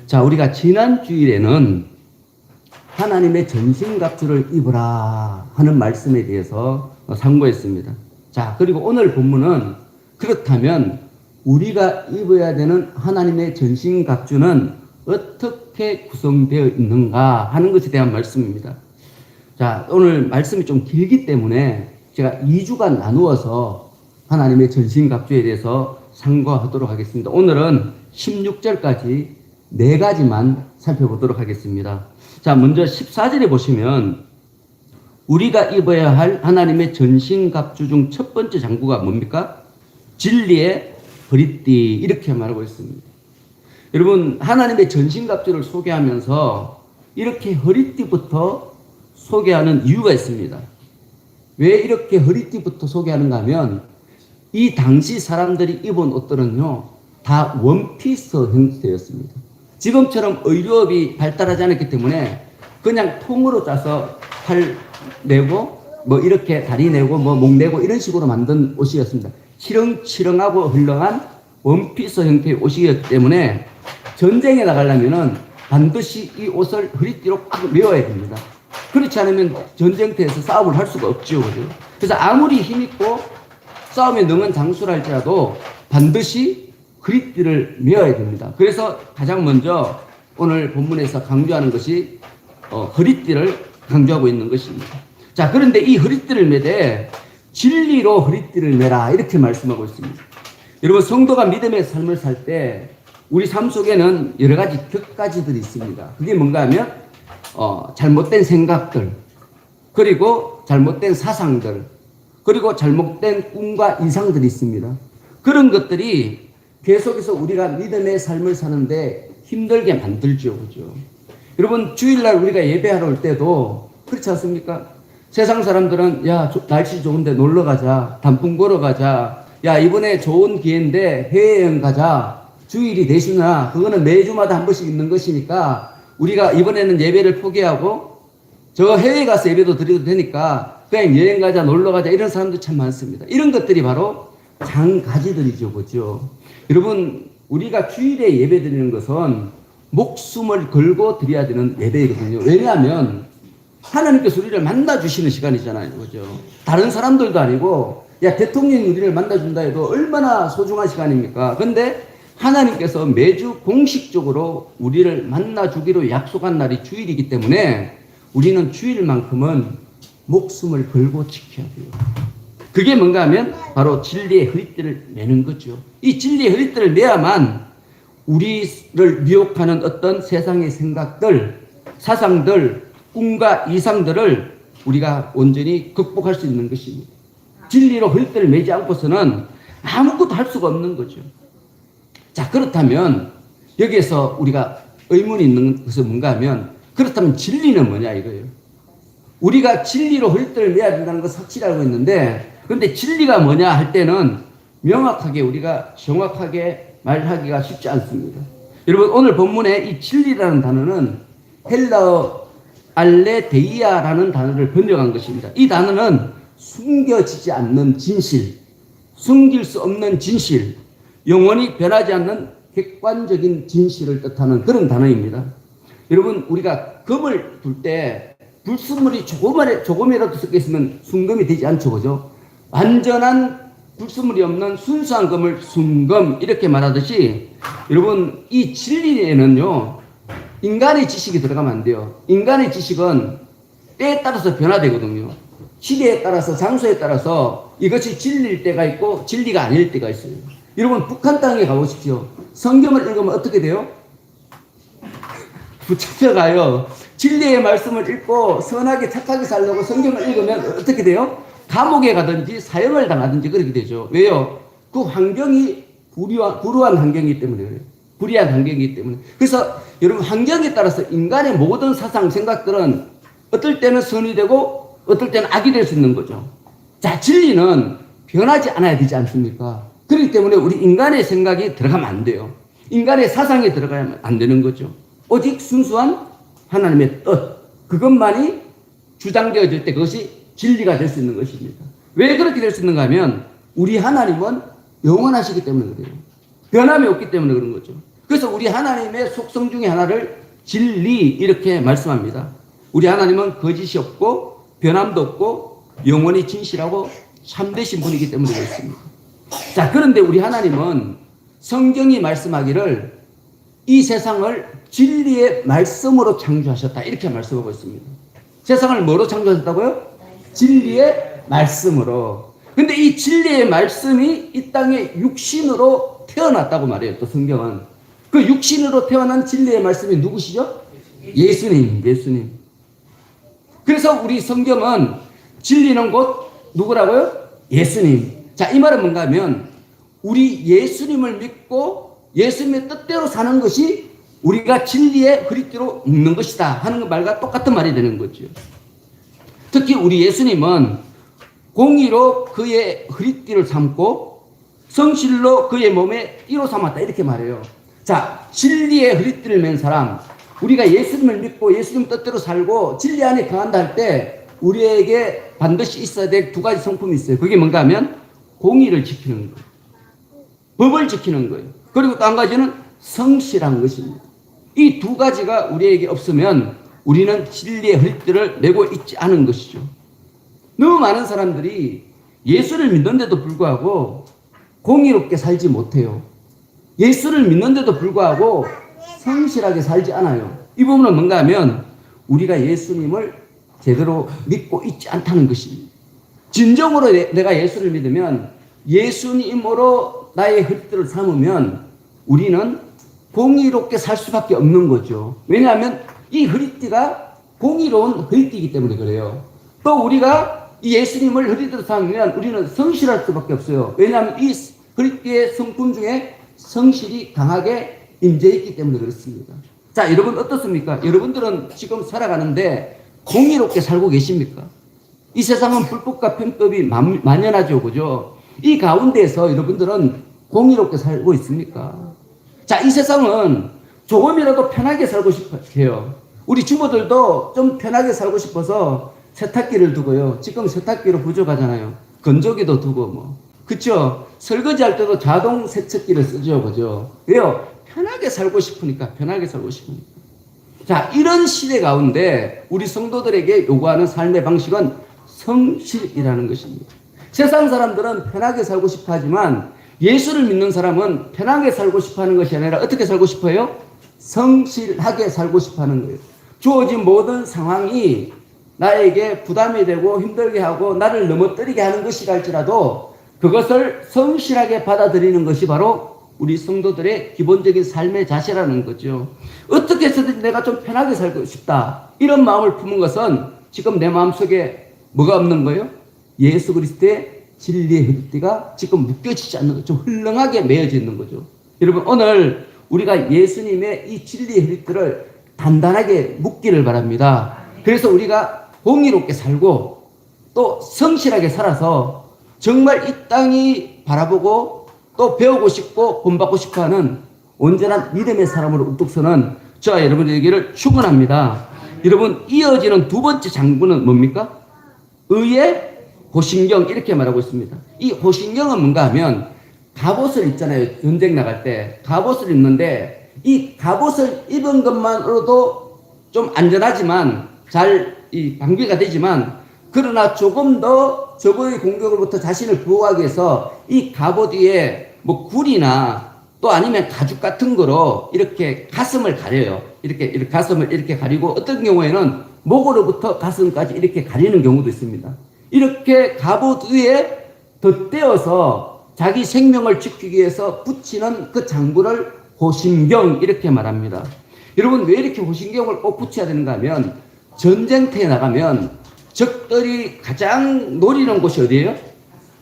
자, 우리가 지난 주일에는 하나님의 전신갑주를 입으라 하는 말씀에 대해서 상고했습니다. 자, 그리고 오늘 본문은 그렇다면 우리가 입어야 되는 하나님의 전신갑주는 어떻게 구성되어 있는가 하는 것에 대한 말씀입니다. 자, 오늘 말씀이 좀 길기 때문에 제가 2주간 나누어서 하나님의 전신갑주에 대해서 상고하도록 하겠습니다. 오늘은 16절까지 4가지만 살펴보도록 하겠습니다. 자, 먼저 14절에 보시면 우리가 입어야 할 하나님의 전신갑주 중 첫 번째 장구가 뭡니까? 진리의 허리띠, 이렇게 말하고 있습니다. 여러분, 하나님의 전신갑주를 소개하면서 이렇게 허리띠부터 소개하는 이유가 있습니다. 왜 이렇게 허리띠부터 소개하는가 하면 이 당시 사람들이 입은 옷들은요, 다 원피스 형태였습니다. 지금처럼 의료업이 발달하지 않았기 때문에 그냥 통으로 짜서 팔 내고 뭐 이렇게 다리 내고 뭐 목 내고 이런 식으로 만든 옷이었습니다. 치렁치렁하고 헐렁한 원피스 형태의 옷이었기 때문에 전쟁에 나가려면은 반드시 이 옷을 허리띠로 꽉 메워야 됩니다. 그렇지 않으면 전쟁터에서 싸움을 할 수가 없죠. 그래서 아무리 힘있고 싸움에 능한 장수라 할지라도 반드시 허리띠를 메어야 됩니다. 그래서 가장 먼저 오늘 본문에서 강조하는 것이 허리띠를 강조하고 있는 것입니다. 자, 그런데 이 허리띠를 매되 진리로 허리띠를 매라, 이렇게 말씀하고 있습니다. 여러분, 성도가 믿음의 삶을 살 때 우리 삶 속에는 여러 가지 격가지들이 있습니다. 그게 뭔가 하면 잘못된 생각들, 그리고 잘못된 사상들, 그리고 잘못된 꿈과 이상들이 있습니다. 그런 것들이 계속해서 우리가 믿음의 삶을 사는데 힘들게 만들죠. 그죠? 여러분, 주일날 우리가 예배하러 올 때도 그렇지 않습니까? 세상 사람들은 야, 날씨 좋은데 놀러 가자, 단풍 보러 가자, 야, 이번에 좋은 기회인데 해외여행 가자, 주일이 되시나, 그거는 매주마다 한 번씩 있는 것이니까 우리가 이번에는 예배를 포기하고 저 해외 가서 예배도 드려도 되니까 그냥 여행 가자, 놀러 가자, 이런 사람도 참 많습니다. 이런 것들이 바로 장가지들이죠. 그죠? 여러분, 우리가 주일에 예배 드리는 것은 목숨을 걸고 드려야 되는 예배이거든요. 왜냐하면 하나님께서 우리를 만나주시는 시간이잖아요. 그죠? 다른 사람들도 아니고, 야, 대통령이 우리를 만나준다 해도 얼마나 소중한 시간입니까? 근데 하나님께서 매주 공식적으로 우리를 만나주기로 약속한 날이 주일이기 때문에 우리는 주일만큼은 목숨을 걸고 지켜야 돼요. 그게 뭔가 하면 바로 진리의 허리띠를 매는 거죠. 이 진리의 허리띠를 매야만 우리를 미혹하는 어떤 세상의 생각들, 사상들, 꿈과 이상들을 우리가 온전히 극복할 수 있는 것입니다. 진리로 허리띠를 매지 않고서는 아무것도 할 수가 없는 거죠. 자, 그렇다면 여기에서 우리가 의문이 있는 것은 뭔가 하면, 그렇다면 진리는 뭐냐 이거예요. 우리가 진리로 허리띠를 매야 된다는 것을 확실히 알고 있는데, 그런데 진리가 뭐냐 할 때는 명확하게 우리가 정확하게 말하기가 쉽지 않습니다. 여러분, 오늘 본문에 이 진리라는 단어는 헬라어 알레데이아라는 단어를 번역한 것입니다. 이 단어는 숨겨지지 않는 진실, 숨길 수 없는 진실, 영원히 변하지 않는 객관적인 진실을 뜻하는 그런 단어입니다. 여러분, 우리가 금을 둘 때 불순물이 조금이라도 섞여 있으면 순금이 되지 않죠. 그죠? 완전한 불순물이 없는 순수한 금을 순금, 이렇게 말하듯이 여러분, 이 진리에는요, 인간의 지식이 들어가면 안 돼요. 인간의 지식은 때에 따라서 변화되거든요. 시대에 따라서, 장소에 따라서 이것이 진리일 때가 있고 진리가 아닐 때가 있어요. 여러분, 북한 땅에 가보십시오. 성경을 읽으면 어떻게 돼요? 붙잡혀가요. 진리의 말씀을 읽고 선하게 착하게 살려고 성경을 읽으면 어떻게 돼요? 감옥에 가든지 사형을 당하든지 그렇게 되죠. 왜요? 그 환경이 불우한 환경이기 때문에 그래요. 불의한 환경이기 때문에. 그래서 여러분, 환경에 따라서 인간의 모든 사상, 생각들은 어떨 때는 선이 되고 어떨 때는 악이 될 수 있는 거죠. 자, 진리는 변하지 않아야 되지 않습니까? 그렇기 때문에 우리 인간의 생각이 들어가면 안 돼요. 인간의 사상이 들어가면 안 되는 거죠. 오직 순수한 하나님의 뜻, 그것만이 주장되어질 때 그것이 진리가 될 수 있는 것입니다. 왜 그렇게 될 수 있는가 하면 우리 하나님은 영원하시기 때문에 그래요. 변함이 없기 때문에 그런 거죠. 그래서 우리 하나님의 속성 중에 하나를 진리 이렇게 말씀합니다. 우리 하나님은 거짓이 없고 변함도 없고 영원히 진실하고 참되신 분이기 때문에 그렇습니다. 자, 그런데 우리 하나님은 성경이 말씀하기를 이 세상을 진리의 말씀으로 창조하셨다 이렇게 말씀하고 있습니다. 세상을 뭐로 창조하셨다고요? 진리의 말씀으로. 근데 이 진리의 말씀이 이 땅에 육신으로 태어났다고 말해요. 또 성경은 그 육신으로 태어난 진리의 말씀이 누구시죠? 예수님. 그래서 우리 성경은 진리는 곧 누구라고요? 예수님. 자, 이 말은 뭔가 하면 우리 예수님을 믿고 예수님의 뜻대로 사는 것이 우리가 진리의 그리스도로 묶는 것이다 하는 말과 똑같은 말이 되는 거죠. 특히 우리 예수님은 공의로 그의 허리띠를 삼고 성실로 그의 몸에 띠로 삼았다 이렇게 말해요. 자, 진리의 허리띠를 맨 사람, 우리가 예수님을 믿고 예수님 뜻대로 살고 진리 안에 강한다 할 때 우리에게 반드시 있어야 될 두 가지 성품이 있어요. 그게 뭔가 하면 공의를 지키는 거예요. 법을 지키는 거예요. 그리고 또 한 가지는 성실한 것입니다. 이 두 가지가 우리에게 없으면 우리는 진리의 허리띠를 메고 있지 않은 것이죠. 너무 많은 사람들이 예수를 믿는데도 불구하고 공의롭게 살지 못해요. 예수를 믿는데도 불구하고 성실하게 살지 않아요. 이 부분은 뭔가 하면 우리가 예수님을 제대로 믿고 있지 않다는 것입니다. 진정으로 내가 예수를 믿으면 예수님으로 나의 허리띠를 삼으면 우리는 공의롭게 살 수밖에 없는 거죠. 왜냐하면 이 허리띠가 공의로운 허리띠이기 때문에 그래요. 또 우리가 이 예수님을 허리띠로 삼으면 우리는 성실할 수밖에 없어요. 왜냐하면 이 허리띠의 성품 중에 성실이 강하게 임재있기 때문에 그렇습니다. 자, 여러분 어떻습니까? 여러분들은 지금 살아가는데 공의롭게 살고 계십니까? 이 세상은 불법과 편법이 만연하죠, 그죠? 이 가운데서 여러분들은 공의롭게 살고 있습니까? 자, 이 세상은 조금이라도 편하게 살고 싶어요. 우리 주부들도 좀 편하게 살고 싶어서 세탁기를 두고요. 지금 세탁기로 부족하잖아요. 건조기도 두고 뭐. 그쵸? 설거지 할 때도 자동 세척기를 쓰죠, 그죠? 왜요? 편하게 살고 싶으니까. 자, 이런 시대 가운데 우리 성도들에게 요구하는 삶의 방식은 성실이라는 것입니다. 세상 사람들은 편하게 살고 싶어 하지만 예수를 믿는 사람은 편하게 살고 싶어 하는 것이 아니라 어떻게 살고 싶어요? 성실하게 살고 싶어 하는 거예요. 주어진 모든 상황이 나에게 부담이 되고 힘들게 하고 나를 넘어뜨리게 하는 것이라 할지라도 그것을 성실하게 받아들이는 것이 바로 우리 성도들의 기본적인 삶의 자세라는 거죠. 어떻게 해서든 내가 좀 편하게 살고 싶다. 이런 마음을 품은 것은 지금 내 마음속에 뭐가 없는 거예요? 예수 그리스도의 진리의 허리띠가 지금 묶여지지 않는 거죠. 좀 헐렁하게 매어져 있는 거죠. 여러분, 오늘 우리가 예수님의 이 진리의 허리띠를 단단하게 묶기를 바랍니다. 그래서 우리가 공의롭게 살고 또 성실하게 살아서 정말 이 땅이 바라보고 또 배우고 싶고 본받고 싶어하는 온전한 믿음의 사람으로 우뚝 서는 저와 여러분에게를 축원합니다. 여러분, 이어지는 두 번째 장부는 뭡니까? 의의 호신경 이렇게 말하고 있습니다. 이 호신경은 뭔가 하면 갑옷을 입잖아요. 전쟁 나갈 때 갑옷을 입는데 이 갑옷을 입은 것만으로도 좀 안전하지만 잘 이 방비가 되지만 그러나 조금 더 적의 공격으로부터 자신을 보호하기 위해서 이 갑옷 위에 뭐 굴이나 또 아니면 가죽 같은 거로 이렇게 가슴을 가려요. 이렇게 가슴을 이렇게 가리고 어떤 경우에는 목으로부터 가슴까지 이렇게 가리는 경우도 있습니다. 이렇게 갑옷 위에 덧대어서 자기 생명을 지키기 위해서 붙이는 그 장구를 호신경 이렇게 말합니다. 여러분, 왜 이렇게 호신경을 꼭 붙여야 되는가 하면 전쟁터에 나가면 적들이 가장 노리는 곳이 어디예요?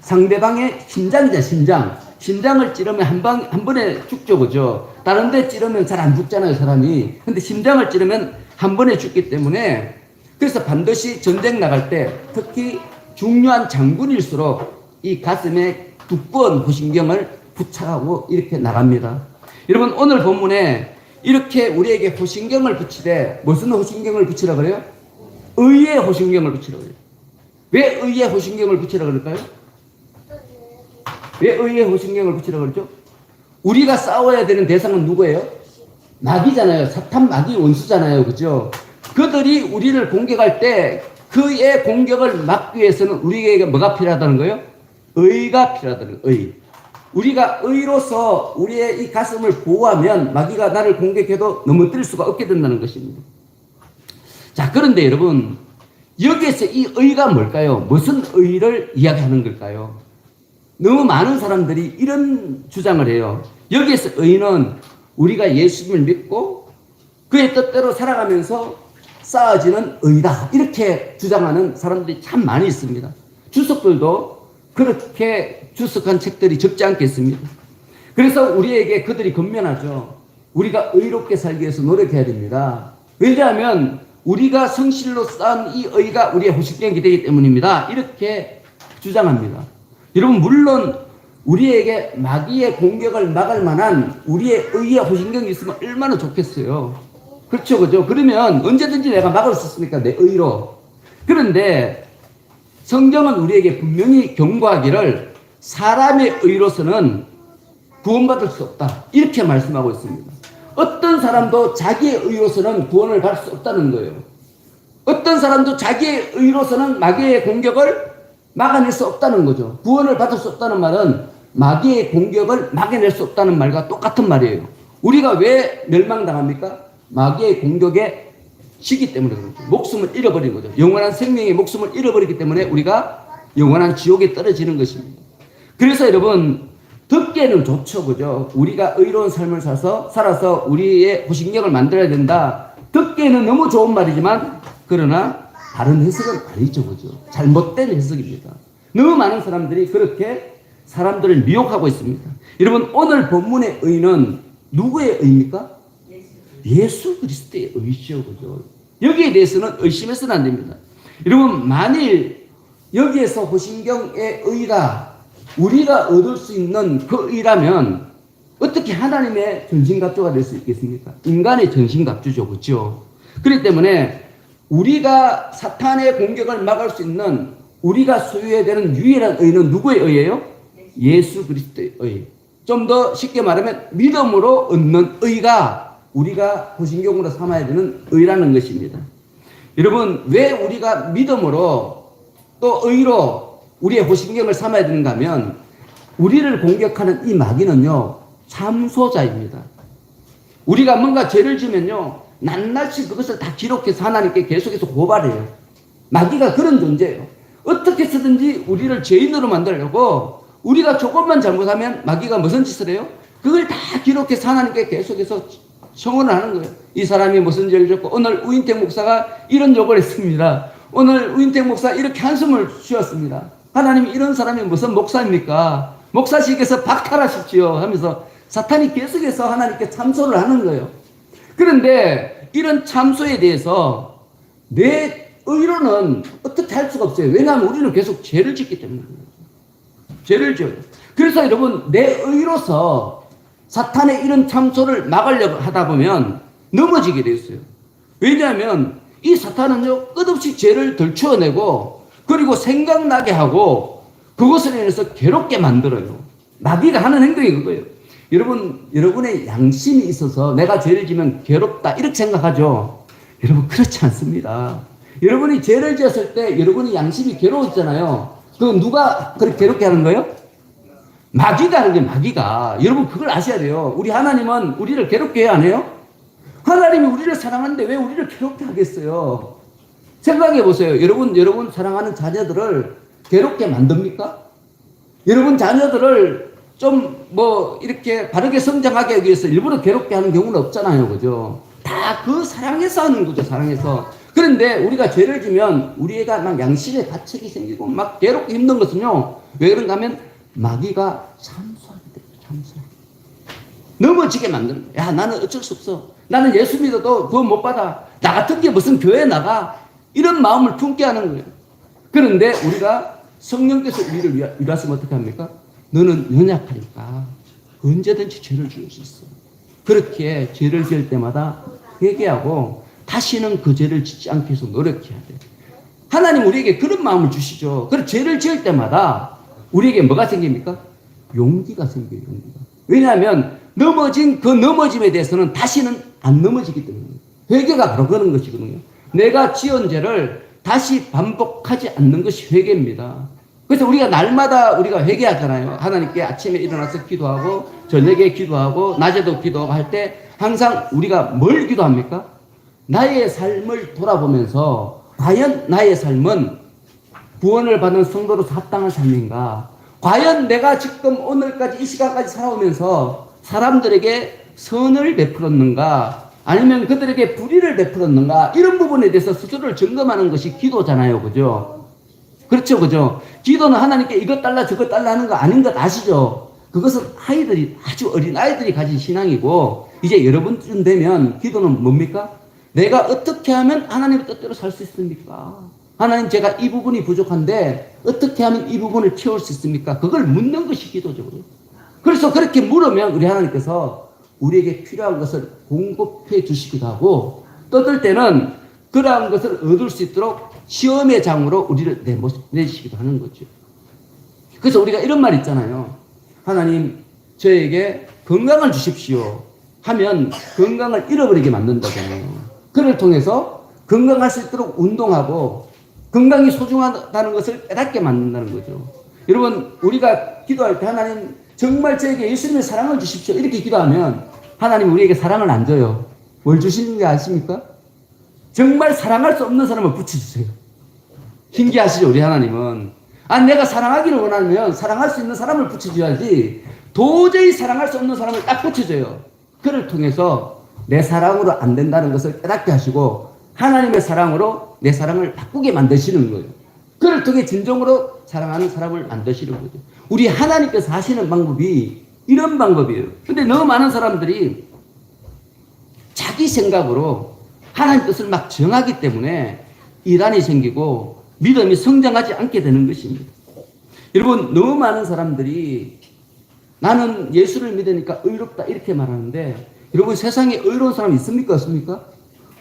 상대방의 심장이죠, 심장. 심장을 찌르면 한 번에 죽죠, 그죠? 다른 데 찌르면 잘 안 죽잖아요, 사람이. 근데 심장을 찌르면 한 번에 죽기 때문에 그래서 반드시 전쟁 나갈 때 특히 중요한 장군일수록 이 가슴에 두꺼운 호신경을 부착하고 이렇게 나갑니다. 여러분, 오늘 본문에 이렇게 우리에게 호신경을 붙이되 무슨 호신경을 붙이라 그래요? 의의 호신경을 붙이라 그래요. 왜 의의 호신경을 붙이라 그럴까요? 왜 의의 호신경을 붙이라 그러죠? 우리가 싸워야 되는 대상은 누구예요? 마귀잖아요. 사탄 마귀 원수잖아요. 그죠? 그들이 우리를 공격할 때 그의 공격을 막기 위해서는 우리에게 뭐가 필요하다는 거예요? 의가 필요하다는 거예요. 의. 우리가 의로서 우리의 이 가슴을 보호하면 마귀가 나를 공격해도 넘어뜨릴 수가 없게 된다는 것입니다. 자, 그런데 여러분, 여기에서 이 의가 뭘까요? 무슨 의를 이야기하는 걸까요? 너무 많은 사람들이 이런 주장을 해요. 여기에서 의는 우리가 예수님을 믿고 그의 뜻대로 살아가면서 쌓아지는 의다. 이렇게 주장하는 사람들이 참 많이 있습니다. 주석들도 그렇게 주석한 책들이 적지 않겠습니다. 그래서 우리에게 그들이 권면하죠. 우리가 의롭게 살기 위해서 노력해야 됩니다. 왜냐하면 우리가 성실로 쌓은 이 의가 우리의 호식경이 되기 때문입니다. 이렇게 주장합니다. 여러분, 물론 우리에게 마귀의 공격을 막을 만한 우리의 의의 호신경이 있으면 얼마나 좋겠어요. 그렇죠, 그죠? 그러면 언제든지 내가 막을 수 있으니까 내 의로. 그런데 성경은 우리에게 분명히 경고하기를 사람의 의로서는 구원받을 수 없다. 이렇게 말씀하고 있습니다. 어떤 사람도 자기의 의로서는 구원을 받을 수 없다는 거예요. 어떤 사람도 자기의 의로서는 마귀의 공격을 막아낼 수 없다는 거죠. 구원을 받을 수 없다는 말은 마귀의 공격을 막아낼 수 없다는 말과 똑같은 말이에요. 우리가 왜 멸망당합니까? 마귀의 공격에 지기 때문에 그렇죠. 목숨을 잃어버린 거죠. 영원한 생명의 목숨을 잃어버리기 때문에 우리가 영원한 지옥에 떨어지는 것입니다. 그래서 여러분, 듣기에는 좋죠, 그죠? 우리가 의로운 삶을 살아서 우리의 호신경을 만들어야 된다. 듣기에는 너무 좋은 말이지만, 그러나 다른 해석은 아니죠, 그죠? 잘못된 해석입니다. 너무 많은 사람들이 그렇게 사람들을 미혹하고 있습니다. 여러분, 오늘 본문의 의는 누구의 의입니까? 예수 그리스도의 의죠, 그죠? 여기에 대해서는 의심해서는 안 됩니다. 여러분, 만일 여기에서 호신경의 의가 우리가 얻을 수 있는 그 의라면 어떻게 하나님의 전신갑주가 될 수 있겠습니까? 인간의 전신갑주죠, 그렇죠? 그렇기 때문에 우리가 사탄의 공격을 막을 수 있는 우리가 소유해야 되는 유일한 의는 누구의 의예요? 예수 그리스도의 의. 좀 더 쉽게 말하면 믿음으로 얻는 의가 우리가 호신경으로 삼아야 되는 의라는 것입니다. 여러분, 왜 우리가 믿음으로 또 의로 우리의 호신경을 삼아야 되는가 하면 우리를 공격하는 이 마귀는요, 참소자입니다. 우리가 뭔가 죄를 지면요, 낱낱이 그것을 다 기록해서 하나님께 계속해서 고발해요. 마귀가 그런 존재예요. 어떻게 해서든지 우리를 죄인으로 만들려고 우리가 조금만 잘못하면 마귀가 무슨 짓을 해요? 그걸 다 기록해서 하나님께 계속해서 청원을 하는 거예요. 이 사람이 무슨 죄를 졌고 오늘 우인택 목사가 이런 욕을 했습니다. 오늘 우인택 목사 이렇게 한숨을 쉬었습니다. 하나님이 이런 사람이 무슨 목사입니까? 목사직에서 박탈하십시오 하면서 사탄이 계속해서 하나님께 참소를 하는 거예요. 그런데 이런 참소에 대해서 내 의로는 어떻게 할 수가 없어요. 왜냐하면 우리는 계속 죄를 짓기 때문에. 죄를 지어요. 그래서 여러분, 내 의로서 사탄의 이런 참소를 막으려고 하다 보면 넘어지게 돼 있어요. 왜냐하면 이 사탄은요, 끝없이 죄를 덜추어내고 그리고 생각나게 하고 그것을 인해서 괴롭게 만들어요. 마귀가 하는 행동이 그거예요. 여러분, 여러분의 양심이 있어서 내가 죄를 지면 괴롭다 이렇게 생각하죠. 여러분, 그렇지 않습니다. 여러분이 죄를 지었을 때 여러분의 양심이 괴로웠잖아요. 그럼 누가 그렇게 괴롭게 하는 거예요? 마귀가 하는 게 마귀가. 여러분, 그걸 아셔야 돼요. 우리 하나님은 우리를 괴롭게 해야 안 해요? 하나님이 우리를 사랑하는데 왜 우리를 괴롭게 하겠어요? 생각해 보세요. 여러분 사랑하는 자녀들을 괴롭게 만듭니까? 여러분 자녀들을 좀 이렇게 바르게 성장하게 하기 위해서 일부러 괴롭게 하는 경우는 없잖아요. 그죠? 다 그 사랑해서 하는 거죠. 사랑해서. 그런데 우리가 죄를 지면 우리 애가 막 양심에 가책이 생기고 막 괴롭게 힘든 것은요, 왜 그런가 하면 마귀가 참소하게 돼요. 참소. 넘어지게 만드는 거야. 야, 나는 어쩔 수 없어. 나는 예수 믿어도 그거 못 받아. 나 같은 게 무슨 교회 나가. 이런 마음을 품게 하는 거예요. 그런데 우리가 성령께서 우리를 위하시면 어떻게 합니까? 너는 연약하니까 언제든지 죄를 지을 수 있어. 그렇게 죄를 지을 때마다 회개하고 다시는 그 죄를 짓지 않기 위해서 노력해야 돼. 하나님 우리에게 그런 마음을 주시죠. 그래서 죄를 지을 때마다 우리에게 뭐가 생깁니까? 용기가 생겨요. 용기가. 왜냐하면 넘어진 그 넘어짐에 대해서는 다시는 안 넘어지기 때문에. 회개가 바로 그런 것이거든요. 내가 지은 죄를 다시 반복하지 않는 것이 회개입니다. 그래서 우리가 날마다 우리가 회개하잖아요. 하나님께 아침에 일어나서 기도하고 저녁에 기도하고 낮에도 기도하고 할 때 항상 우리가 뭘 기도합니까? 나의 삶을 돌아보면서 과연 나의 삶은 구원을 받은 성도로서 합당한 삶인가? 과연 내가 지금 오늘까지 이 시간까지 살아오면서 사람들에게 선을 베풀었는가? 아니면 그들에게 불의를 베풀었는가? 이런 부분에 대해서 스스로를 점검하는 것이 기도잖아요. 그죠? 그렇죠. 그죠? 기도는 하나님께 이것 달라 저것 달라 하는 거 아닌 것 아시죠? 그것은 아이들이, 아주 어린 아이들이 가진 신앙이고, 이제 여러분쯤 되면 기도는 뭡니까? 내가 어떻게 하면 하나님의 뜻대로 살 수 있습니까? 하나님, 제가 이 부분이 부족한데 어떻게 하면 이 부분을 채울 수 있습니까? 그걸 묻는 것이 기도죠. 그래서 그렇게 물으면 우리 하나님께서 우리에게 필요한 것을 공급해 주시기도 하고, 또 어떨 때는 그러한 것을 얻을 수 있도록 시험의 장으로 우리를 내시기도 하는 거죠. 그래서 우리가 이런 말 있잖아요. 하나님, 저에게 건강을 주십시오 하면 건강을 잃어버리게 만든다잖아요. 그를 통해서 건강할 수 있도록 운동하고 건강이 소중하다는 것을 깨닫게 만든다는 거죠. 여러분, 우리가 기도할 때 하나님 정말 저에게 예수님의 사랑을 주십시오 이렇게 기도하면 하나님 우리에게 사랑을 안 줘요. 뭘 주시는지 아십니까? 정말 사랑할 수 없는 사람을 붙여주세요. 신기하시죠? 우리 하나님은. 내가 사랑하기를 원하면 사랑할 수 있는 사람을 붙여줘야지 도저히 사랑할 수 없는 사람을 딱 붙여줘요. 그를 통해서 내 사랑으로 안 된다는 것을 깨닫게 하시고 하나님의 사랑으로 내 사랑을 바꾸게 만드시는 거예요. 그를 통해 진정으로 사랑하는 사람을 만드시는 거죠. 우리 하나님께서 하시는 방법이 이런 방법이에요. 근데 너무 많은 사람들이 자기 생각으로 하나님 뜻을 막 정하기 때문에 이란이 생기고 믿음이 성장하지 않게 되는 것입니다. 여러분, 너무 많은 사람들이 나는 예수를 믿으니까 의롭다 이렇게 말하는데, 여러분, 세상에 의로운 사람 있습니까? 없습니까?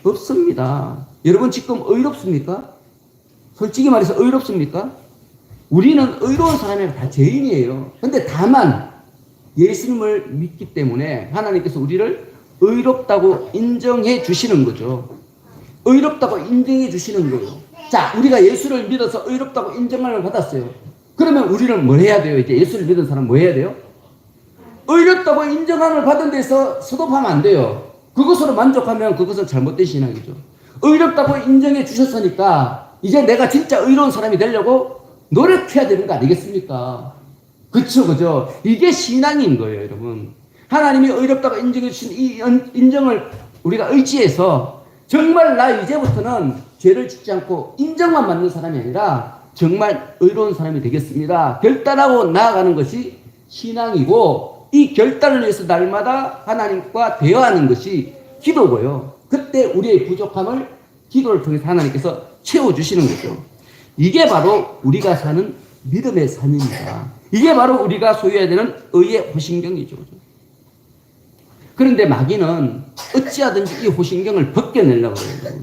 없습니다. 여러분 지금 의롭습니까? 솔직히 말해서 의롭습니까? 우리는 의로운 사람이 다 죄인이에요. 근데 다만 예수님을 믿기 때문에 하나님께서 우리를 의롭다고 인정해 주시는 거죠. 의롭다고 인정해 주시는 거예요. 자, 우리가 예수를 믿어서 의롭다고 인정을 받았어요. 그러면 우리는 뭘 해야 돼요? 이제 예수를 믿은 사람 뭐 해야 돼요? 의롭다고 인정함을 받은 데서 서도하면 안 돼요. 그것으로 만족하면 그것은 잘못된 신앙이죠. 의롭다고 인정해 주셨으니까 이제 내가 진짜 의로운 사람이 되려고 노력해야 되는 거 아니겠습니까? 그쵸, 그죠? 이게 신앙인 거예요, 여러분. 하나님이 의롭다고 인정해 주신 이 인정을 우리가 의지해서 정말 나 이제부터는 죄를 짓지 않고 인정만 받는 사람이 아니라 정말 의로운 사람이 되겠습니다. 결단하고 나아가는 것이 신앙이고, 이 결단을 위해서 날마다 하나님과 대화하는 것이 기도고요. 그때 우리의 부족함을 기도를 통해서 하나님께서 채워주시는 거죠. 이게 바로 우리가 사는 믿음의 삶입니다. 이게 바로 우리가 소유해야 되는 의의 호신경이죠. 그런데 마귀는 어찌하든지 이 호신경을 벗겨내려고 해요.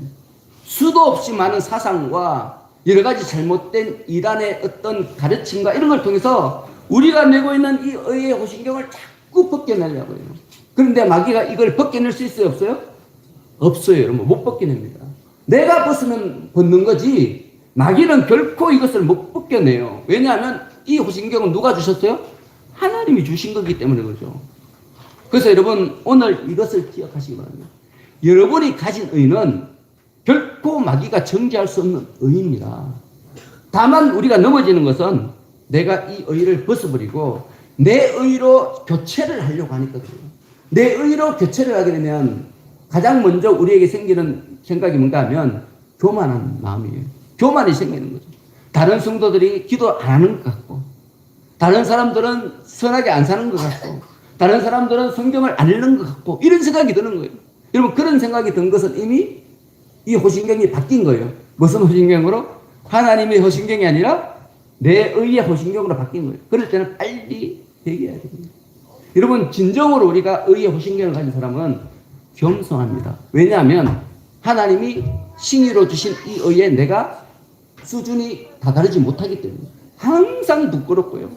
수도 없이 많은 사상과 여러 가지 잘못된 이단의 어떤 가르침과 이런 걸 통해서 우리가 내고 있는 이 의의 호신경을 자꾸 벗겨내려고 해요. 그런데 마귀가 이걸 벗겨낼 수 있어요? 없어요? 없어요. 여러분, 못 벗겨냅니다. 내가 벗으면 벗는 거지 마귀는 결코 이것을 못 벗겨내요. 왜냐하면 이 호신경은 누가 주셨어요? 하나님이 주신 거기 때문에 그렇죠. 그래서 여러분, 오늘 이것을 기억하시기 바랍니다. 여러분이 가진 의는 결코 마귀가 정죄할 수 없는 의입니다. 다만 우리가 넘어지는 것은 내가 이 의를 벗어버리고 내 의로 교체를 하려고 하니까 그래요. 내 의로 교체를 하게 되면 가장 먼저 우리에게 생기는 생각이 뭔가 하면 교만한 마음이에요. 교만이 생기는 거죠. 다른 성도들이 기도 안 하는 것 같고, 다른 사람들은 선하게 안 사는 것 같고, 다른 사람들은 성경을 안 읽는 것 같고, 이런 생각이 드는 거예요. 여러분, 그런 생각이 든 것은 이미 이 호신경이 바뀐 거예요. 무슨 호신경으로? 하나님의 호신경이 아니라 내 의의 호신경으로 바뀐 거예요. 그럴 때는 빨리 회개해야 됩니다. 여러분, 진정으로 우리가 의의 호신경을 가진 사람은 겸손합니다. 왜냐하면 하나님이 싱의로 주신 이 의에 내가 수준이 다다르지 못하기 때문에 항상 부끄럽고요.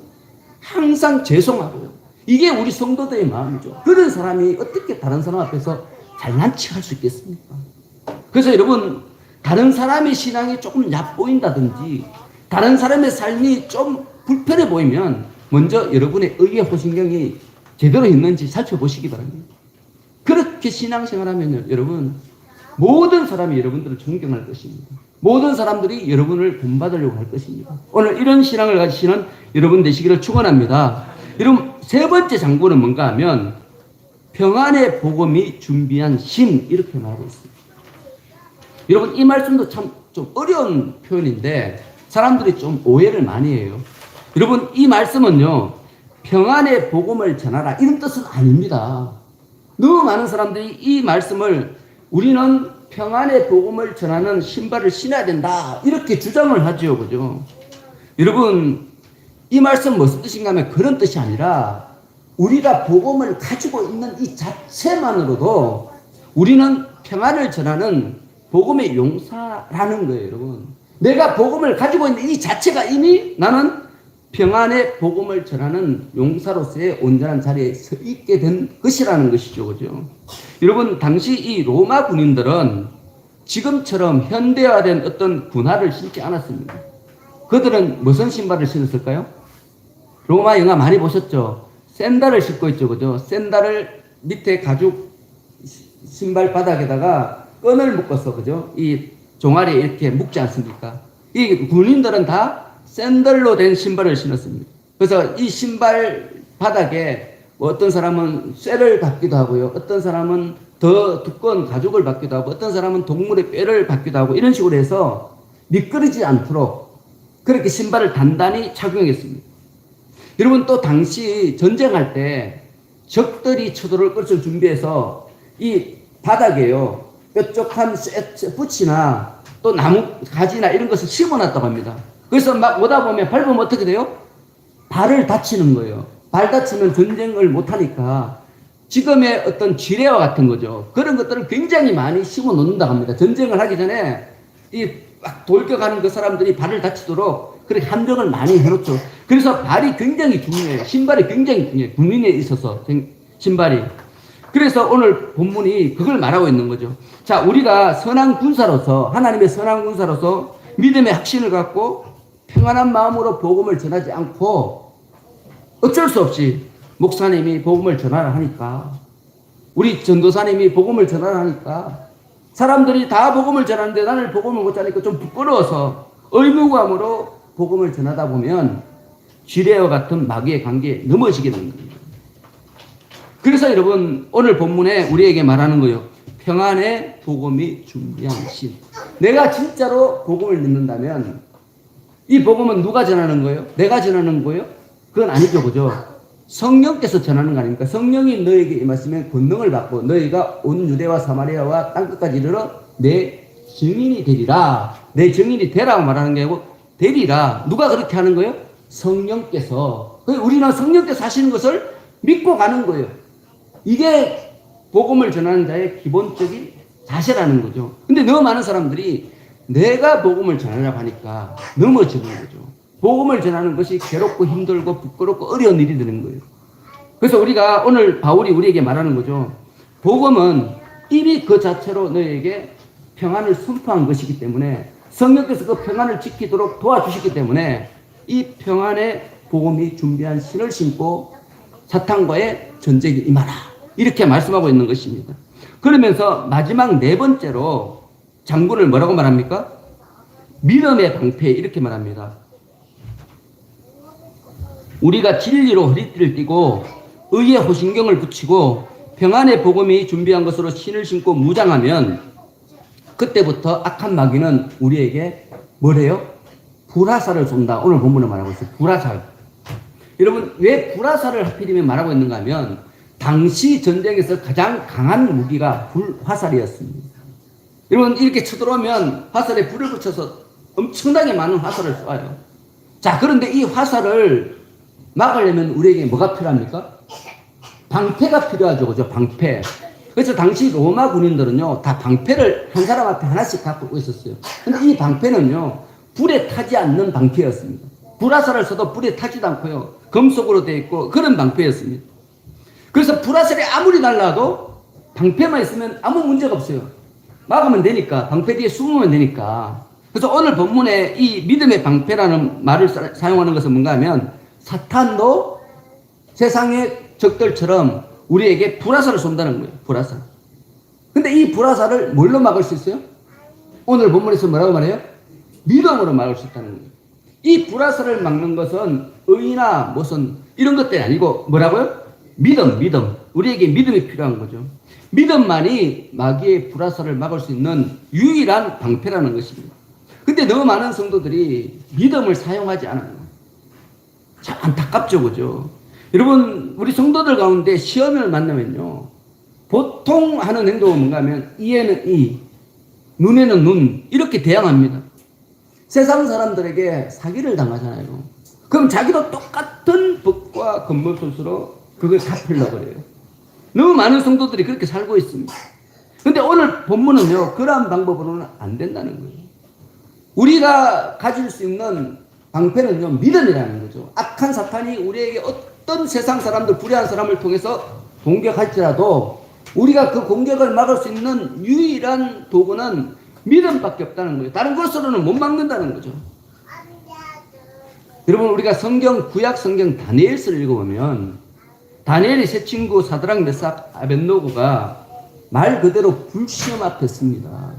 항상 죄송하고요. 이게 우리 성도들의 마음이죠. 그런 사람이 어떻게 다른 사람 앞에서 잘난 척할 수 있겠습니까? 그래서 여러분, 다른 사람의 신앙이 조금 얕보인다든지 다른 사람의 삶이 좀 불편해 보이면 먼저 여러분의 의의 호신경이 제대로 있는지 살펴보시기 바랍니다. 그렇게 신앙생활하면 여러분, 모든 사람이 여러분들을 존경할 것입니다. 모든 사람들이 여러분을 본받으려고 할 것입니다. 오늘 이런 신앙을 가지시는 여러분 되시기를 축원합니다. 여러분, 세 번째 장구는 뭔가 하면 평안의 복음이 준비한 신, 이렇게 말하고 있습니다. 여러분, 이 말씀도 참 좀 어려운 표현인데 사람들이 좀 오해를 많이 해요. 여러분, 이 말씀은요, 평안의 복음을 전하라 이런 뜻은 아닙니다. 너무 많은 사람들이 이 말씀을 우리는 평안의 복음을 전하는 신발을 신어야 된다 이렇게 주장을 하죠. 그죠? 여러분, 이 말씀 무슨 뜻인가 하면 그런 뜻이 아니라 우리가 복음을 가지고 있는 이 자체만으로도 우리는 평안을 전하는 복음의 용사라는 거예요. 여러분, 내가 복음을 가지고 있는 이 자체가 이미 나는 평안의 복음을 전하는 용사로서의 온전한 자리에 서 있게 된 것이라는 것이죠. 그죠? 여러분, 당시 이 로마 군인들은 지금처럼 현대화된 어떤 군화를 신지 않았습니다. 그들은 무슨 신발을 신었을까요? 로마 영화 많이 보셨죠? 샌들을 신고 있죠. 그죠? 샌들을 밑에 가죽 신발 바닥에다가 끈을 묶어서, 그죠? 이 종아리에 이렇게 묶지 않습니까? 이 군인들은 다 샌들로 된 신발을 신었습니다. 그래서 이 신발 바닥에 뭐 어떤 사람은 쇠를 받기도 하고요. 어떤 사람은 더 두꺼운 가죽을 받기도 하고, 어떤 사람은 동물의 뼈를 받기도 하고, 이런 식으로 해서 미끄러지지 않도록 그렇게 신발을 단단히 착용했습니다. 여러분, 또 당시 전쟁할 때 적들이 쳐들어올 것을 준비해서 이 바닥에요, 뾰족한 붓이나 또 나무 가지나 이런 것을 심어놨다고 합니다. 그래서 막 오다 보면 밟으면 어떻게 돼요? 발을 다치는 거예요. 발 다치면 전쟁을 못하니까 지금의 어떤 지뢰와 같은 거죠. 그런 것들을 굉장히 많이 심어 놓는다고 합니다. 전쟁을 하기 전에 이 막 돌격하는 그 사람들이 발을 다치도록 그렇게 함정을 많이 해놓죠. 그래서 발이 굉장히 중요해요. 신발이 굉장히 중요해요. 군인에 있어서 신발이. 그래서 오늘 본문이 그걸 말하고 있는 거죠. 자, 우리가 선한 군사로서, 하나님의 선한 군사로서 믿음의 확신을 갖고 평안한 마음으로 복음을 전하지 않고 어쩔 수 없이 목사님이 복음을 전하라 하니까, 우리 전도사님이 복음을 전하라 하니까, 사람들이 다 복음을 전하는데 나는 복음을 못 전하니까 좀 부끄러워서 의무감으로 복음을 전하다 보면 지뢰와 같은 마귀의 관계에 넘어지게 되는 겁니다. 그래서 여러분, 오늘 본문에 우리에게 말하는 거예요. 평안의 복음이 준비한 신. 내가 진짜로 복음을 믿는다면 이 복음은 누가 전하는 거예요? 내가 전하는 거예요? 그건 아니죠. 그죠? 성령께서 전하는 거 아닙니까? 성령이 너에게 임하시면 권능을 받고 너희가 온 유대와 사마리아와 땅끝까지 이르러 내 증인이 되리라. 내 증인이 되라고 말하는 게 아니고 되리라. 누가 그렇게 하는 거예요? 성령께서. 우리는 성령께서 하시는 것을 믿고 가는 거예요. 이게 복음을 전하는 자의 기본적인 자세라는 거죠. 근데 너무 많은 사람들이 내가 복음을 전하려고 하니까 넘어지는 거죠. 복음을 전하는 것이 괴롭고 힘들고 부끄럽고 어려운 일이 되는 거예요. 그래서 우리가 오늘 바울이 우리에게 말하는 거죠. 복음은 이미 그 자체로 너에게 평안을 선포한 것이기 때문에, 성령께서 그 평안을 지키도록 도와주시기 때문에 이 평안의 복음이 준비한 신을 신고 사탄과의 전쟁에 임하라. 이렇게 말씀하고 있는 것입니다. 그러면서 마지막 네 번째로 장군을 뭐라고 말합니까? 믿음의 방패, 이렇게 말합니다. 우리가 진리로 허리띠를 띠고 의의 호신경을 붙이고 평안의 복음이 준비한 것으로 신을 신고 무장하면 그때부터 악한 마귀는 우리에게 뭐래요? 불화살을 쏜다. 오늘 본문에 말하고 있어요. 불화살. 여러분, 왜 불화살을 하필이면 말하고 있는가 하면 당시 전쟁에서 가장 강한 무기가 불화살이었습니다. 여러분, 이렇게 쳐들어오면 화살에 불을 붙여서 엄청나게 많은 화살을 쏴요. 자, 그런데 이 화살을 막으려면 우리에게 뭐가 필요합니까? 방패가 필요하죠. 그죠? 방패. 그래서 당시 로마 군인들은요, 다 방패를 한 사람 앞에 하나씩 갖고 있었어요. 근데 이 방패는요, 불에 타지 않는 방패였습니다. 불화살을 쏴도 불에 타지도 않고요, 금속으로 되어 있고 그런 방패였습니다. 그래서 불화살이 아무리 날라도 방패만 있으면 아무 문제가 없어요. 막으면 되니까, 방패 뒤에 숨으면 되니까. 그래서 오늘 본문에 이 믿음의 방패라는 말을 사용하는 것은 뭔가 하면 사탄도 세상의 적들처럼 우리에게 불화살을 쏜다는 거예요. 불화살. 근데 이 불화살을 뭘로 막을 수 있어요? 오늘 본문에서 뭐라고 말해요? 믿음으로 막을 수 있다는 거예요. 이 불화살을 막는 것은 의나 무슨 이런 것들이 아니고 뭐라고요? 믿음. 우리에게 믿음이 필요한 거죠. 믿음만이 마귀의 불화살을 막을 수 있는 유일한 방패라는 것입니다. 근데 너무 많은 성도들이 믿음을 사용하지 않아요. 참 안타깝죠, 그죠? 여러분, 우리 성도들 가운데 시험을 만나면요, 보통 하는 행동은 뭔가 하면 이에는 이, 눈에는 눈, 이렇게 대항합니다. 세상 사람들에게 사기를 당하잖아요. 그럼 자기도 똑같은 법과 건물소수로 그걸 갚으려고 그래요. 너무 많은 성도들이 그렇게 살고 있습니다. 근데 오늘 본문은요, 그러한 방법으로는 안 된다는 거예요. 우리가 가질 수 있는 방패는요, 믿음이라는 거죠. 악한 사탄이 우리에게 어떤 세상 사람들, 불의한 사람을 통해서 공격할지라도 우리가 그 공격을 막을 수 있는 유일한 도구는 믿음밖에 없다는 거예요. 다른 것으로는 못 막는다는 거죠. 여러분, 우리가 성경, 구약 성경 다니엘서를 읽어보면 다니엘의 세 친구 사드락, 메삭, 아벳노고가 말 그대로 불시험 앞에 씁니다.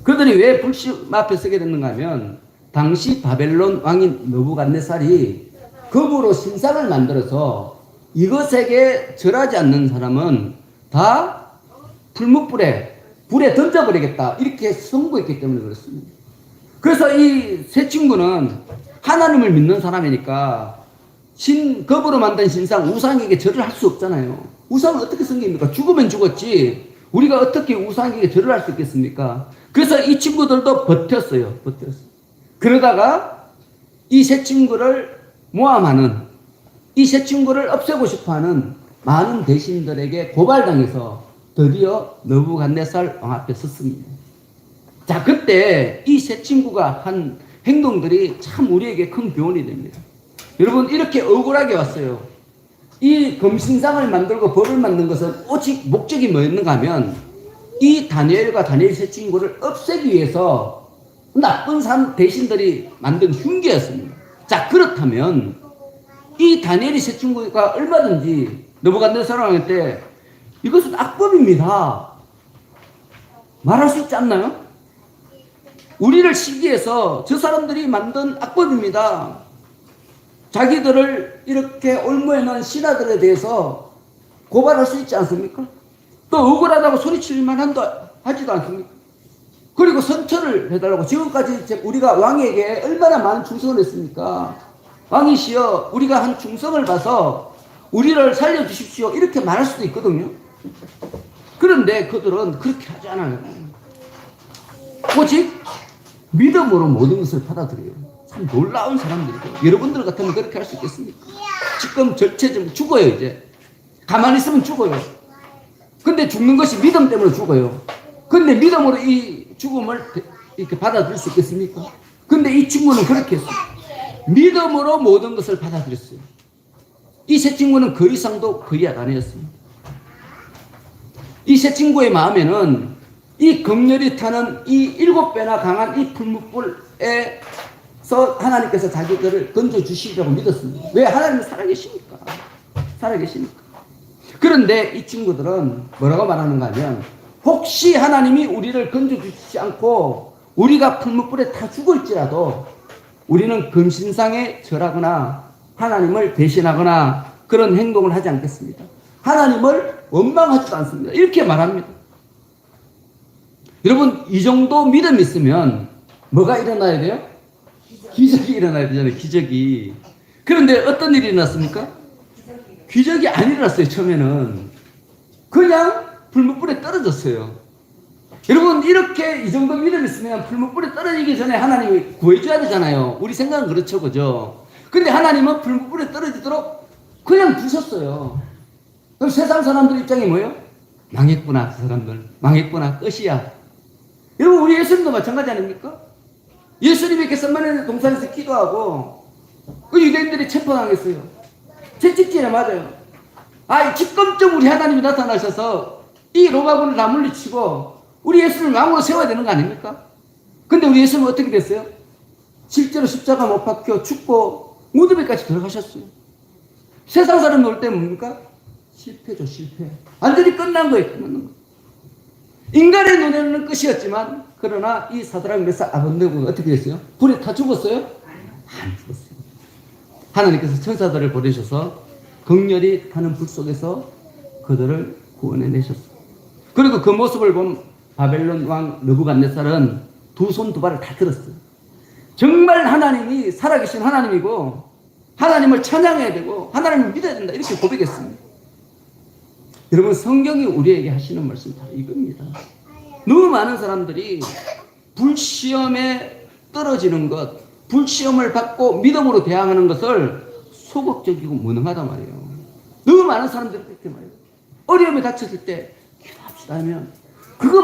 그들이 왜 불시험 앞에 서게 됐는가 하면 당시 바벨론 왕인 느부갓네살이 금으로 신상을 만들어서 이것에게 절하지 않는 사람은 다 불에 던져버리겠다, 이렇게 선고했기 때문에 그렇습니다. 그래서 이 세 친구는 하나님을 믿는 사람이니까 금으로 만든 신상, 우상에게 절을 할 수 없잖아요. 우상은 어떻게 섬깁니까? 죽으면 죽었지 우리가 어떻게 우상에게 절을 할 수 있겠습니까? 그래서 이 친구들도 버텼어요. 그러다가 이 세 친구를 모함하는, 이 세 친구를 없애고 싶어하는 많은 대신들에게 고발당해서 드디어 느부갓네살 왕 앞에 섰습니다. 자, 그때 이 세 친구가 한 행동들이 참 우리에게 큰 교훈이 됩니다. 여러분, 이렇게 억울하게 왔어요. 이 금신상을 만들고 법을 만든 것은 오직 목적이 뭐였는가 하면 이 다니엘과 다니엘 세 친구를 없애기 위해서 나쁜 대신들이 만든 흉기였습니다. 자, 그렇다면 이 다니엘이 세 친구가 얼마든지 느부갓네살 왕한테 이것은 악법입니다 말할 수 있지 않나요? 우리를 시기해서 저 사람들이 만든 악법입니다. 자기들을 이렇게 올무해놓은 신하들에 대해서 고발할 수 있지 않습니까? 또 억울하다고 소리칠만 하지도 않습니까? 그리고 선처를 해달라고, 지금까지 우리가 왕에게 얼마나 많은 충성을 했습니까? 왕이시여, 우리가 한 충성을 봐서 우리를 살려주십시오, 이렇게 말할 수도 있거든요. 그런데 그들은 그렇게 하지 않아요. 오직 믿음으로 모든 것을 받아들여요. 참 놀라운 사람들이죠. 여러분들 같으면 그렇게 할 수 있겠습니까? 지금 절체적 죽어요. 이제 가만히 있으면 죽어요. 근데 죽는 것이 믿음 때문에 죽어요. 근데 믿음으로 이 죽음을 이렇게 받아들일 수 있겠습니까? 근데 이 친구는 그렇게 했어요. 믿음으로 모든 것을 받아들였어요. 이 세 친구는 그 이상도 그 이하가 아니었습니다. 이 세 친구의 마음에는 이 극렬히 타는 이 7배나 강한 이 풀무불에서 하나님께서 자기들을 건져주시리라고 믿었습니다. 왜? 하나님은 살아계시니까. 그런데 이 친구들은 뭐라고 말하는가 하면, 혹시 하나님이 우리를 건져주시지 않고 우리가 풀무불에 타 죽을지라도 우리는 금신상에 절하거나 하나님을 배신하거나 그런 행동을 하지 않겠습니다. 하나님을 원망하지도 않습니다. 이렇게 말합니다. 여러분, 이 정도 믿음이 있으면 뭐가 일어나야 돼요? 기적이 일어나야 되잖아요. 기적이. 그런데 어떤 일이 일어났습니까? 기적이 안 일어났어요. 처음에는 그냥 풀무불에 떨어졌어요. 여러분, 이렇게 이 정도 믿음이 있으면 풀무불에 떨어지기 전에 하나님이 구해줘야 되잖아요. 우리 생각은 그렇죠, 그죠? 근데 하나님은 풀무불에 떨어지도록 그냥 두셨어요. 그럼 세상 사람들 입장이 뭐예요? 망했구나, 그 사람들. 망했구나, 끝이야. 여러분, 우리 예수님도 마찬가지 아닙니까? 예수님이 겟세마네 동산에서 기도하고 그 유대인들이 체포당했어요. 채찍질에 맞아요. 지금쯤 우리 하나님이 나타나셔서 이 로마군을 다 물리치고 우리 예수님을 왕으로 세워야 되는 거 아닙니까? 근데 우리 예수님은 어떻게 됐어요? 실제로 십자가 못 박혀 죽고 무덤에까지 들어가셨어요. 세상 사람 올 때 뭡니까? 실패죠, 실패. 완전히 끝난 거예요, 끝난 거. 인간의 눈에는 끝이었지만, 그러나 이 사드락 메삭 아벳네고가 어떻게 됐어요? 불에 타 죽었어요? 안 죽었어요. 하나님께서 천사들을 보내셔서 극렬히 타는 불 속에서 그들을 구원해내셨어요. 그리고 그 모습을 본 바벨론 왕 느부갓네살은 두 손 두 발을 다 들었어요. 정말 하나님이 살아계신 하나님이고 하나님을 찬양해야 되고 하나님을 믿어야 된다, 이렇게 고백했습니다. 여러분, 성경이 우리에게 하시는 말씀 다 이겁니다. 너무 많은 사람들이 불시험에 떨어지는 것, 불시험을 받고 믿음으로 대항하는 것을 소극적이고 무능하단 말이에요. 너무 많은 사람들이 그렇게 말해요. 어려움에 닥쳤을 때 기도합시다 하면 그거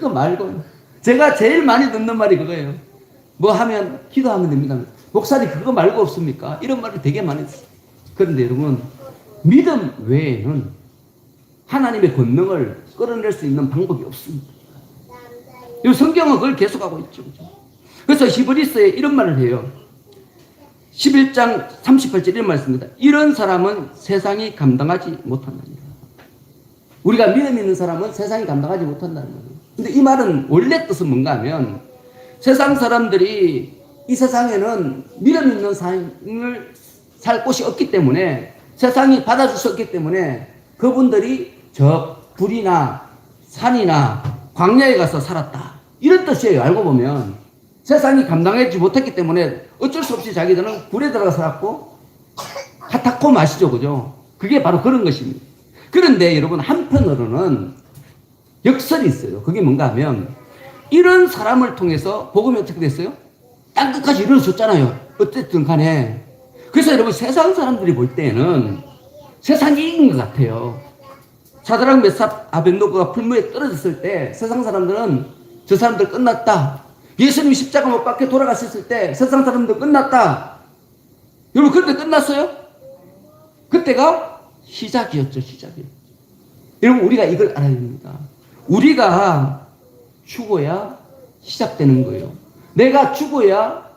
말고요. 제가 제일 많이 듣는 말이 그거예요. 뭐 하면 기도하면 됩니다. 목사님 그거 말고 없습니까? 이런 말을 되게 많이 듣어요. 그런데 여러분, 믿음 외에는 하나님의 권능을 끌어낼 수 있는 방법이 없습니다. 이 성경은 그걸 계속하고 있죠. 그래서 히브리서에 이런 말을 해요. 11장 38절 이런 말씀입니다. 이런 사람은 세상이 감당하지 못한다니라. 우리가 믿음 있는 사람은 세상이 감당하지 못한다는 거예요. 근데 이 말은 원래 뜻은 뭔가 하면 세상 사람들이 이 세상에는 믿음 있는 삶을 살 곳이 없기 때문에, 세상이 받아줄 수 없기 때문에 그분들이 저 불이나 산이나 광야에 가서 살았다, 이런 뜻이에요. 알고 보면 세상이 감당하지 못했기 때문에 어쩔 수 없이 자기들은 굴에 들어가 살았고 카타콤 아시죠? 그죠? 그게 바로 그런 것입니다. 그런데 여러분, 한편으로는 역설이 있어요. 그게 뭔가 하면 이런 사람을 통해서 복음이 어떻게 됐어요? 땅끝까지 이루어졌잖아요. 어쨌든 간에. 그래서 여러분, 세상 사람들이 볼 때는 세상이 이긴 것 같아요. 사드락 메삭 아벳네고가 불무에 떨어졌을 때 세상 사람들은 저 사람들 끝났다. 예수님이 십자가 못 박혀 돌아가셨을 때 세상 사람들 끝났다. 여러분, 그런데 끝났어요? 그때가 시작이었죠, 시작이었죠. 여러분, 우리가 이걸 알아야 됩니다. 우리가 죽어야 시작되는 거예요. 내가 죽어야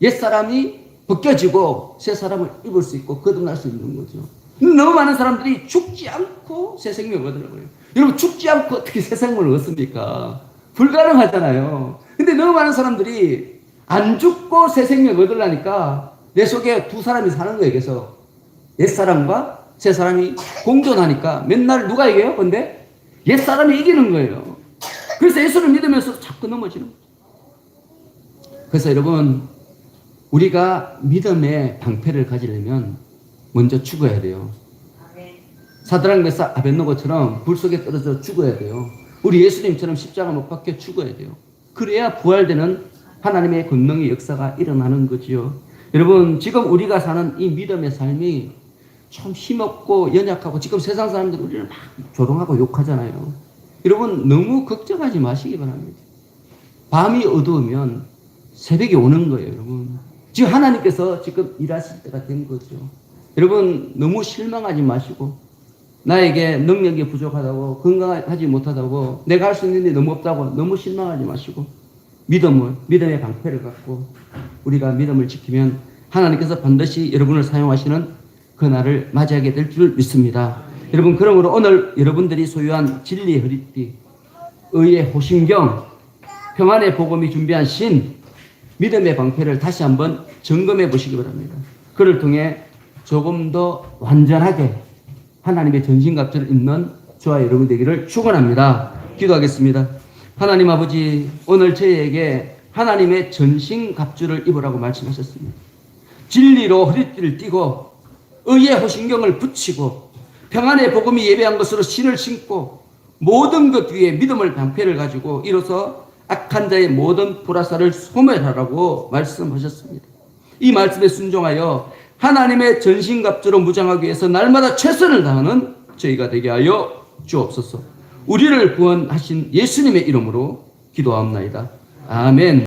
옛사람이 벗겨지고 새 사람을 입을 수 있고 거듭날 수 있는 거죠. 너무 많은 사람들이 죽지 않고 새 생명을 얻으려고 해요. 여러분, 죽지 않고 어떻게 새 생명을 얻습니까? 불가능하잖아요. 근데 너무 많은 사람들이 안 죽고 새 생명을 얻으려니까 내 속에 두 사람이 사는 거예요. 그래서 옛사람과 새 사람이 공존하니까 맨날 누가 이겨요? 근데 옛사람이 이기는 거예요. 그래서 예수를 믿으면서 자꾸 넘어지는 거죠. 그래서 여러분, 우리가 믿음의 방패를 가지려면 먼저 죽어야 돼요. 사드락 메삭 아벳네고처럼 불 속에 떨어져 죽어야 돼요. 우리 예수님처럼 십자가 못 박혀 죽어야 돼요. 그래야 부활되는 하나님의 권능의 역사가 일어나는 거지요. 여러분, 지금 우리가 사는 이 믿음의 삶이 참 힘없고 연약하고, 지금 세상 사람들이 우리를 막 조롱하고 욕하잖아요. 여러분, 너무 걱정하지 마시기 바랍니다. 밤이 어두우면 새벽이 오는 거예요, 여러분. 지금 하나님께서 지금 일하실 때가 된 거죠. 여러분, 너무 실망하지 마시고, 나에게 능력이 부족하다고, 건강하지 못하다고, 내가 할 수 있는 일이 너무 없다고 너무 실망하지 마시고, 믿음의 방패를 갖고 우리가 믿음을 지키면 하나님께서 반드시 여러분을 사용하시는 그날을 맞이하게 될 줄 믿습니다. 여러분, 그러므로 오늘 여러분들이 소유한 진리의 허리띠, 의의 호심경, 평안의 복음이 준비한 신, 믿음의 방패를 다시 한번 점검해 보시기 바랍니다. 그를 통해 조금 더 완전하게 하나님의 전신갑주를 입는 저와 여러분 되기를 축원합니다. 기도하겠습니다. 하나님 아버지, 오늘 저희에게 하나님의 전신갑주를 입으라고 말씀하셨습니다. 진리로 허리띠를 띠고 의의 호심경을 붙이고 평안의 복음이 예배한 것으로 신을 신고 모든 것 위에 믿음을 방패를 가지고 이로써 악한 자의 모든 불화살을 소멸하라고 말씀하셨습니다. 이 말씀에 순종하여 하나님의 전신갑주로 무장하기 위해서 날마다 최선을 다하는 저희가 되게 하여 주옵소서. 우리를 구원하신 예수님의 이름으로 기도하옵나이다. 아멘.